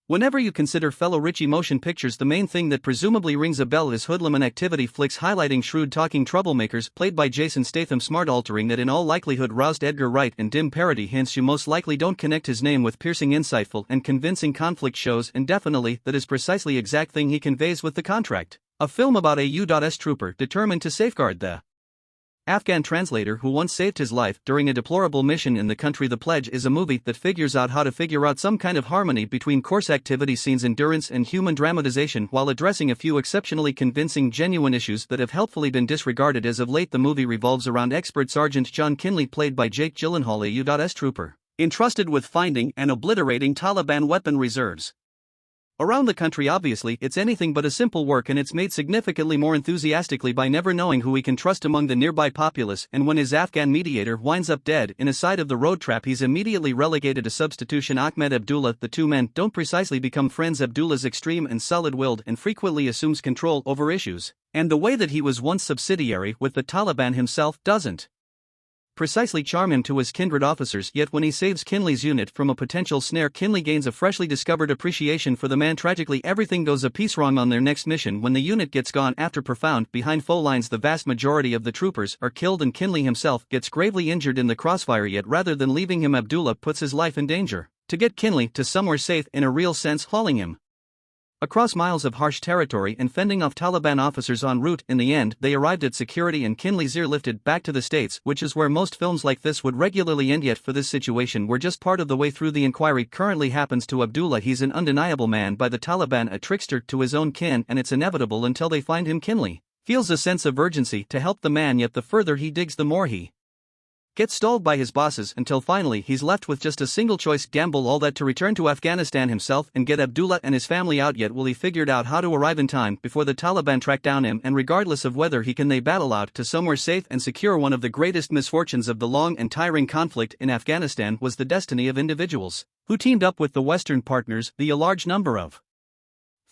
Whenever you consider fellow Ritchie motion pictures, the main thing that presumably rings a bell is hoodlum and activity flicks highlighting shrewd talking troublemakers played by Jason Statham, smart altering that in all likelihood roused Edgar Wright, and dim parody hints you most likely don't connect his name with piercing, insightful and convincing conflict shows, and definitely that is precisely exact thing he conveys with The Contract, a film about a U.S. trooper determined to safeguard the Afghan translator who once saved his life during a deplorable mission in the country. The Pledge is a movie that figures out how to figure out some kind of harmony between coarse activity scenes, endurance, and human dramatization while addressing a few exceptionally convincing, genuine issues that have helpfully been disregarded as of late. The movie revolves around expert Sergeant John Kinley, played by Jake Gyllenhaal, a U.S. trooper entrusted with finding and obliterating Taliban weapon reserves around the country. Obviously, it's anything but a simple work, and it's made significantly more enthusiastically by never knowing who he can trust among the nearby populace, and when his Afghan mediator winds up dead in a side-of-the-road trap, he's immediately relegated to substitution Ahmed Abdullah. The two men don't precisely become friends. Abdullah's extreme and solid-willed and frequently assumes control over issues, and the way that he was once subsidiary with the Taliban himself doesn't precisely charm him to his kindred officers. Yet when he saves Kinley's unit from a potential snare, Kinley gains a freshly discovered appreciation for the man. Tragically, everything goes a piece wrong on their next mission when the unit gets gone after profound behind foe lines. The vast majority of the troopers are killed and Kinley himself gets gravely injured in the crossfire, yet rather than leaving him, Abdullah puts his life in danger to get Kinley to somewhere safe, in a real sense hauling him across miles of harsh territory and fending off Taliban officers en route. In the end, they arrived at security and Kinley's airlifted back to the States, which is where most films like this would regularly end. Yet for this situation, we're just part of the way through. The inquiry currently happens to Abdullah. He's an undeniable man by the Taliban, a trickster to his own kin, and it's inevitable until they find him. Kinley feels a sense of urgency to help the man, yet the further he digs, the more he gets stalled by his bosses, until finally he's left with just a single choice: gamble all that to return to Afghanistan himself and get Abdullah and his family out. Yet will he figure out how to arrive in time before the Taliban track down him, and regardless of whether he can, they battle out to somewhere safe and secure. One of the greatest misfortunes of the long and tiring conflict in Afghanistan was the destiny of individuals who teamed up with the Western partners, a large number of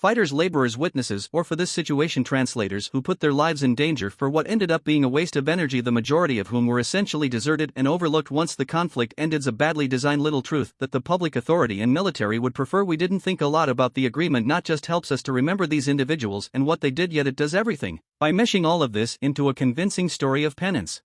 fighters, laborers, witnesses, or for this situation translators, who put their lives in danger for what ended up being a waste of energy, the majority of whom were essentially deserted and overlooked once the conflict ended. A badly designed little truth that the public authority and military would prefer we didn't think a lot about. The agreement not just helps us to remember these individuals and what they did, yet it does everything by meshing all of this into a convincing story of penance,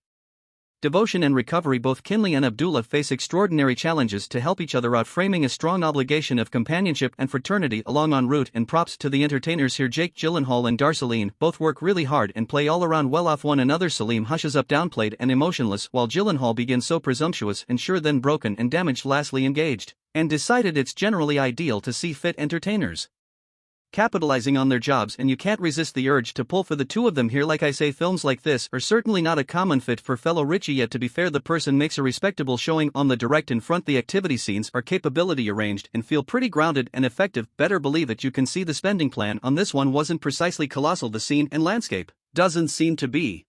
devotion, and recovery. Both Kinley and Abdullah face extraordinary challenges to help each other out, framing a strong obligation of companionship and fraternity along en route. And props to the entertainers here. Jake Gyllenhaal and Darceline both work really hard and play all around well off one another. Salim hushes up, downplayed and emotionless, while Gyllenhaal begins so presumptuous and sure, then broken and damaged, lastly engaged and decided. It's generally ideal to see fit entertainers capitalizing on their jobs, and you can't resist the urge to pull for the two of them here. Like I say, films like this are certainly not a common fit for fellow Ritchie, yet to be fair, the person makes a respectable showing on the direct in front. The activity scenes are capability arranged and feel pretty grounded and effective. Better believe it, you can see the spending plan on this one wasn't precisely colossal. The scene and landscape doesn't seem to be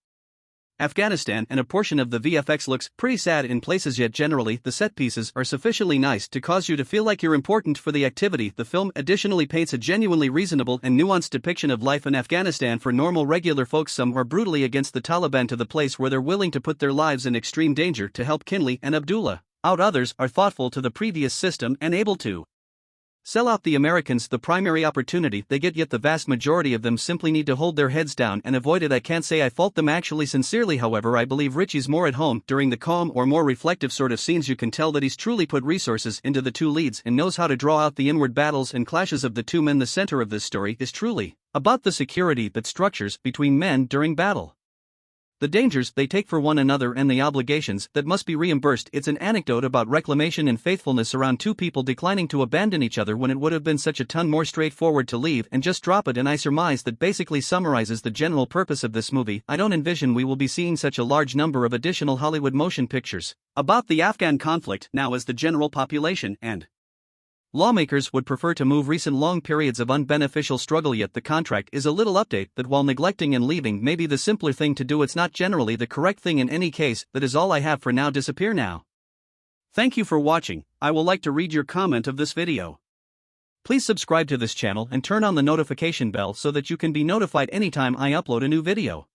Afghanistan, and a portion of the VFX looks pretty sad in places, yet generally the set pieces are sufficiently nice to cause you to feel like you're important for the activity. The film additionally paints a genuinely reasonable and nuanced depiction of life in Afghanistan for normal, regular folks. Some are brutally against the Taliban to the place where they're willing to put their lives in extreme danger to help Kinley and Abdullah out. Others are thoughtful to the previous system and able to sell out the Americans the primary opportunity they get, yet the vast majority of them simply need to hold their heads down and avoid it. I can't say I fault them actually, sincerely. However, I believe Ritchie's more at home during the calm or more reflective sort of scenes. You can tell that he's truly put resources into the two leads and knows how to draw out the inward battles and clashes of the two men. The center of this story is truly about the security that structures between men during battle, the dangers they take for one another, and the obligations that must be reimbursed. It's an anecdote about reclamation and faithfulness around two people declining to abandon each other when it would have been such a ton more straightforward to leave and just drop it. And I surmise that basically summarizes the general purpose of this movie. I don't envision we will be seeing such a large number of additional Hollywood motion pictures about the Afghan conflict now, as the general population and lawmakers would prefer to move recent long periods of unbeneficial struggle. Yet The Contract is a little update that, while neglecting and leaving may be the simpler thing to do, it's not generally the correct thing in any case. That is all I have for now. Disappear now. Thank you for watching. I will like to read your comment of this video. Please subscribe to this channel and turn on the notification bell so that you can be notified anytime I upload a new video.